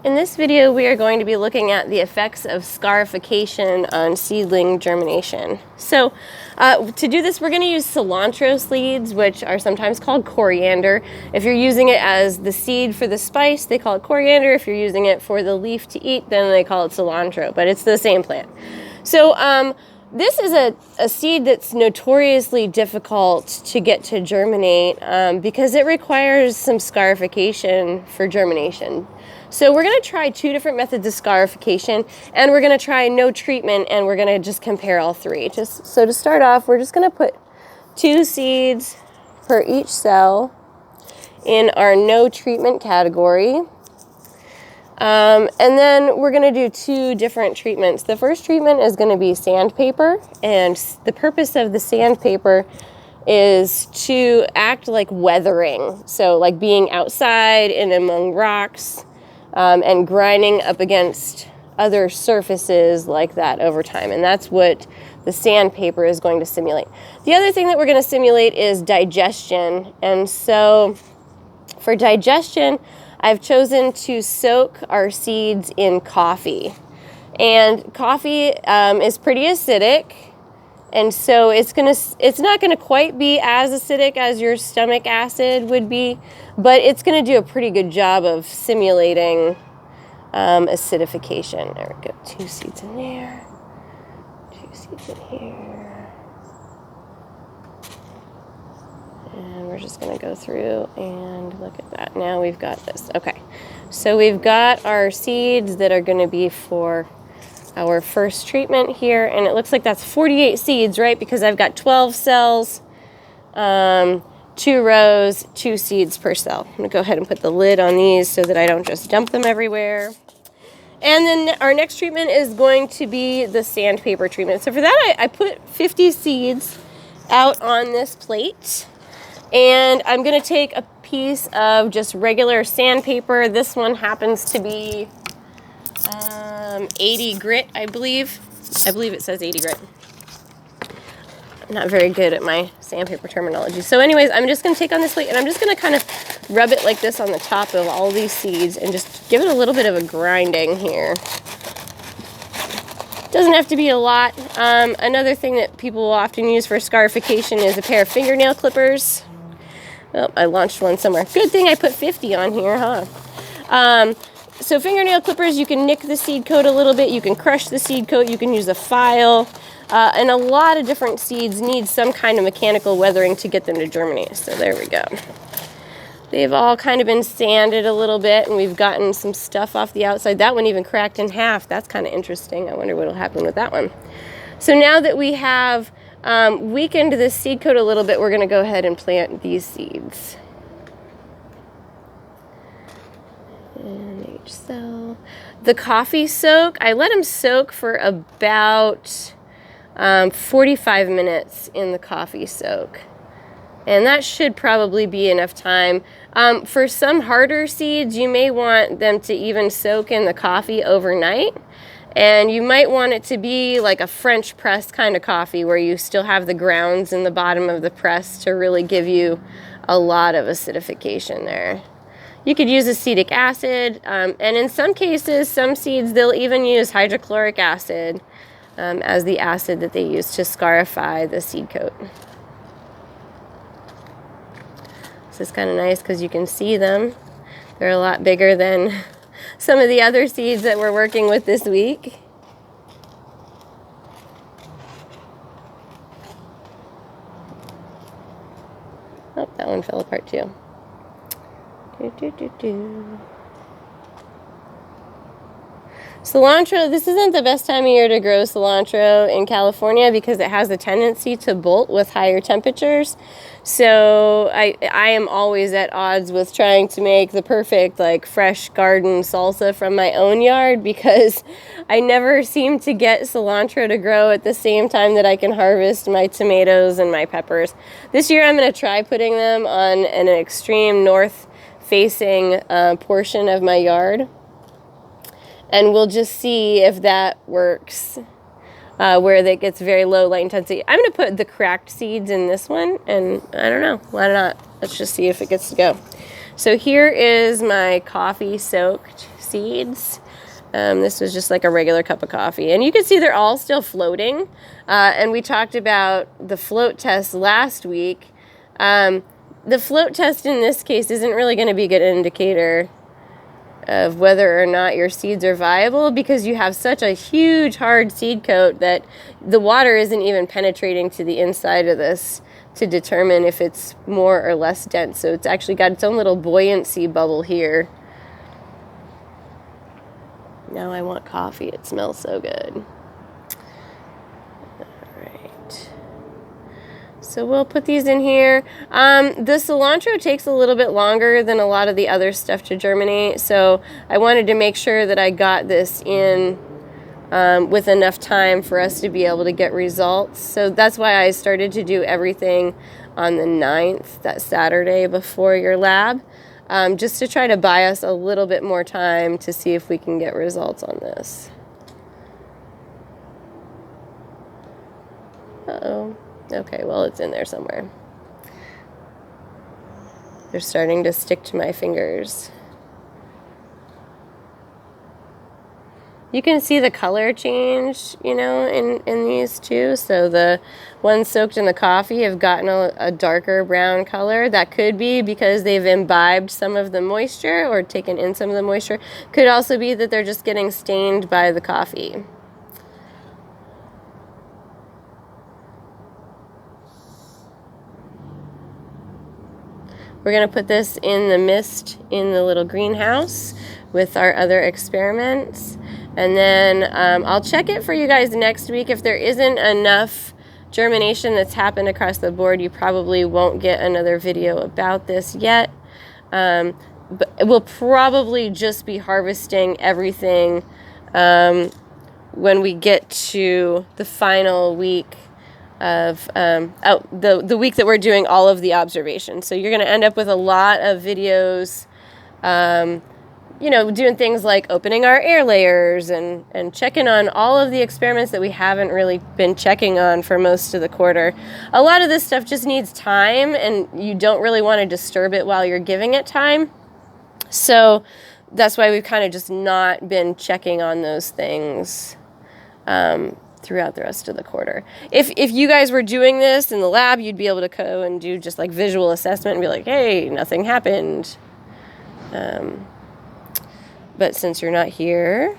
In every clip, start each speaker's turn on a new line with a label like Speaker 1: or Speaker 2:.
Speaker 1: In this video, we are going to be looking at the effects of scarification on seedling germination. So to do this, we're going to use cilantro seeds, which are sometimes called coriander. If you're using it as the seed for the spice, they call it coriander. If you're using it for the leaf to eat, then they call it cilantro, but it's the same plant. So this is a seed that's notoriously difficult to get to germinate because it requires some scarification for germination. So we're going to try two different methods of scarification, and we're going to try no treatment, and we're going to just compare all three. So to start off, we're just going to put 2 seeds per each cell in our no treatment category. And then we're going to do 2 different treatments. The first treatment is going to be sandpaper, and the purpose of the sandpaper is to act like weathering. So like being outside and among rocks, and grinding up against other surfaces like that over time. And that's what the sandpaper is going to simulate. The other thing that we're going to simulate is digestion. And so for digestion, I've chosen to soak our seeds in coffee. And coffee is pretty acidic. And so it's not going to quite be as acidic as your stomach acid would be, but it's going to do a pretty good job of simulating acidification. There we go. 2 seeds in there. 2 seeds in here. And we're just going to go through and look at that. Now we've got this. Okay. So we've got our seeds that are going to be for our first treatment here, and it looks like that's 48 seeds, right? Because I've got 12 cells, 2 rows, 2 seeds per cell. I'm gonna go ahead and put the lid on these so that I don't just dump them everywhere. And then our next treatment is going to be the sandpaper treatment. So for that, I put 50 seeds out on this plate, and I'm gonna take a piece of just regular sandpaper. This one happens to be 80 grit, I believe. I believe it says 80 grit. I'm not very good at my sandpaper terminology. So anyways, I'm just going to take on this plate, and I'm just going to kind of rub it like this on the top of all these seeds and just give it a little bit of a grinding here. Doesn't have to be a lot. Another thing that people will often use for scarification is a pair of fingernail clippers. Oh, I launched one somewhere. Good thing I put 50 on here, huh? So fingernail clippers, you can nick the seed coat a little bit, you can crush the seed coat, you can use a file, and a lot of different seeds need some kind of mechanical weathering to get them to germinate. So there we go. They've all kind of been sanded a little bit, and we've gotten some stuff off the outside. That one even cracked in half. That's kind of interesting. I wonder what will happen with that one. So now that we have weakened this seed coat a little bit, we're going to go ahead and plant these seeds. And each cell. The coffee soak, I let them soak for about 45 minutes in the coffee soak. And that should probably be enough time. For some harder seeds, you may want them to even soak in the coffee overnight. And you might want it to be like a French press kind of coffee where you still have the grounds in the bottom of the press to really give you a lot of acidification there. You could use acetic acid, and in some cases, some seeds, they'll even use hydrochloric acid as the acid that they use to scarify the seed coat. This is kind of nice because you can see them. They're a lot bigger than some of the other seeds that we're working with this week. Oh, that one fell apart too. Cilantro, this isn't the best time of year to grow cilantro in California because it has a tendency to bolt with higher temperatures. So I am always at odds with trying to make the perfect like fresh garden salsa from my own yard because I never seem to get cilantro to grow at the same time that I can harvest my tomatoes and my peppers. This year I'm going to try putting them on an extreme north facing portion of my yard, and we'll just see if that works where that gets very low light intensity. I'm going to put the cracked seeds in this one, and I don't know, why not? Let's just see if it gets to go. So here is my coffee soaked seeds. This was just like a regular cup of coffee. And you can see they're all still floating. And we talked about the float test last week. The float test in this case isn't really going to be a good indicator of whether or not your seeds are viable, because you have such a huge hard seed coat that the water isn't even penetrating to the inside of this to determine if it's more or less dense. So it's actually got its own little buoyancy bubble here. Now I want coffee. It smells so good. All right. So we'll put these in here. The cilantro takes a little bit longer than a lot of the other stuff to germinate. So I wanted to make sure that I got this in with enough time for us to be able to get results. So that's why I started to do everything on the 9th, that Saturday before your lab. Just to try to buy us a little bit more time to see if we can get results on this. Uh-oh. Okay, well, it's in there somewhere. They're starting to stick to my fingers. You can see the color change, you know, in these two. So the ones soaked in the coffee have gotten a darker brown color. That could be because they've imbibed some of the moisture or taken in some of the moisture. Could also be that they're just getting stained by the coffee. We're going to put this in the mist in the little greenhouse with our other experiments. And then I'll check it for you guys next week. If there isn't enough germination that's happened across the board, you probably won't get another video about this yet. But we'll probably just be harvesting everything when we get to the final week of the week that we're doing all of the observations. So you're going to end up with a lot of videos, you know, doing things like opening our air layers and checking on all of the experiments that we haven't really been checking on for most of the quarter. A lot of this stuff just needs time, and you don't really want to disturb it while you're giving it time. So that's why we've kind of just not been checking on those things throughout the rest of the quarter. If you guys were doing this in the lab, you'd be able to go and do just like visual assessment and be like, hey, nothing happened. But since you're not here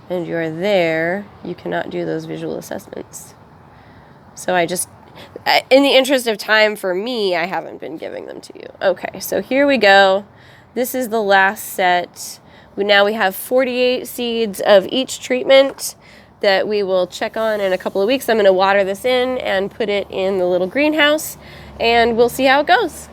Speaker 1: and you're there, you cannot do those visual assessments. So I just, in the interest of time for me, I haven't been giving them to you. Okay, so here we go. This is the last set. Now we have 48 seeds of each treatment that we will check on in a couple of weeks. I'm going to water this in and put it in the little greenhouse, and we'll see how it goes.